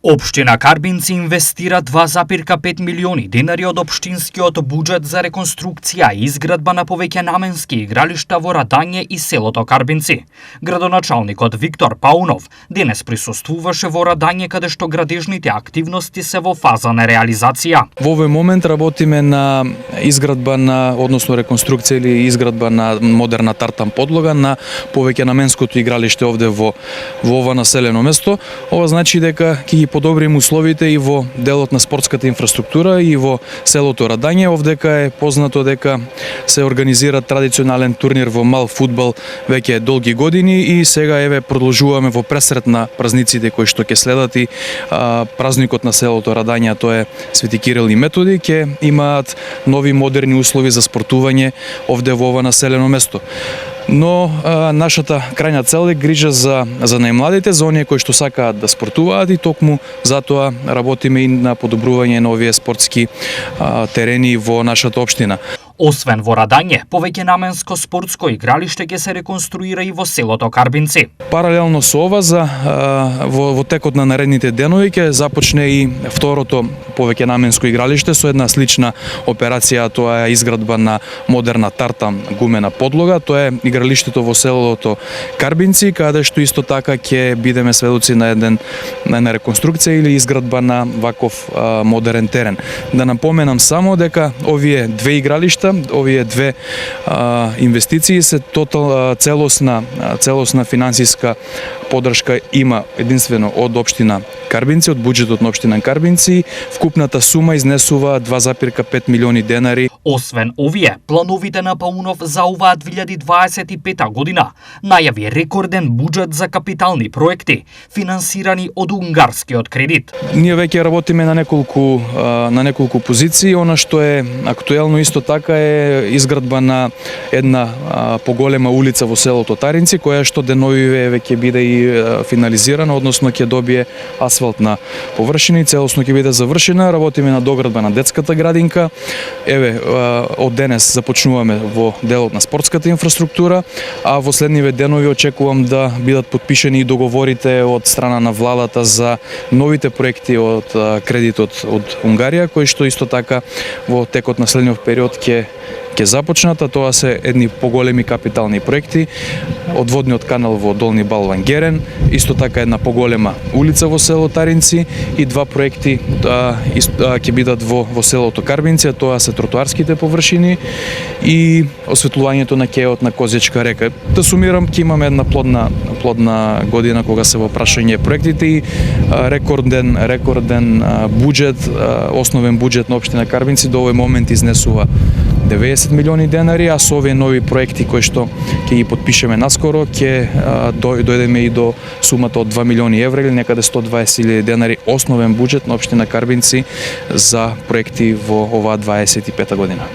Општина Карбинци инвестира 2,5 милиони денари од општинскиот буџет за реконструкција и изградба на повеќе наменски игралишта во Радање и селото Карбинци. Градоначалникот Виктор Паунов денес присуствуваше во Радање, каде што градежните активности се во фаза на реализација. Во овој момент работиме на изградба на, односно реконструкција или изградба на модерна тартан подлога на повеќе наменското игралиште овде во ова населено место. Ова значи дека ќе ги подобрим условите и во делот на спортската инфраструктура и во селото Радање. Овдека е познато дека се организира традиционален турнир во мал фудбал веќе долги години и сега еве продолжуваме во пресрет на празниците кои што ќе следат и празникот на селото Радање, тоа е Свети Кирил и Методи, ќе имаат нови модерни услови за спортување овде во ова населено место. Но нашата крајна цел е грижа за најмладите, за оние кои што сакаат да спортуваат и токму затоа работиме и на подобрување на овие спортски терени во нашата општина. Освен во Радање, повеќе наменско спортско игралиште ќе се реконструира и во селото Карбинци. Паралелно со ова, во текот на наредните денови ќе започне и второто повеќе наменско игралиште со една слична операција, тоа е изградба на модерна тартан гумена подлога, тоа е игралиштето во селото Карбинци, каде што исто така ќе бидеме сведоци на една реконструкција или изградба на ваков модерен терен. Да напоменам само дека овие две игралишта, овие две инвестиции се целосна финансиска поддршка има единствено од општина Карбинци, од буџетот на општина Карбинци. Вкупната сума изнесува 2,5 милиони денари. Освен овие, плановите на Паунов за оваа 2025 година најави рекорден буџет за капитални проекти, финансирани од унгарскиот кредит. Ние веќе работиме на неколку позиции. Она што е актуелно исто така е изградба на една поголема улица во селото Таринци, која што деновиве веќе биде и финализирана, односно ќе добие асфалтна површина и целосно ќе биде завршена. Работиме на доградба на детската градинка. Еве, од денес започнуваме во делот на спортската инфраструктура, а во следниве денови очекувам да бидат потпишени и договорите од страна на владата за новите проекти од кредитот од Унгарија, кои што исто така во текот на следниот период ќе започнат, а тоа се едни поголеми капитални проекти, одводниот канал во Долни Балван Герен, исто така една поголема улица во село Таринци и два проекти ќе бидат во селото Карбинци, тоа се тротоарските површини и осветлувањето на кеот на Козјачка река. Да сумирам, ќе имаме една плодна година кога се во прашање проектите и рекорден буџет, основен буџет на општина Карбинци до овој момент изнесува 90 милиони денари, а со овие нови проекти кои што ќе ги потпишеме наскоро, ќе дојдеме и до сумата од 2 милиони евра или некаде 120.000 денари основен буџет на општина Карбинци за проекти во оваа 25 година.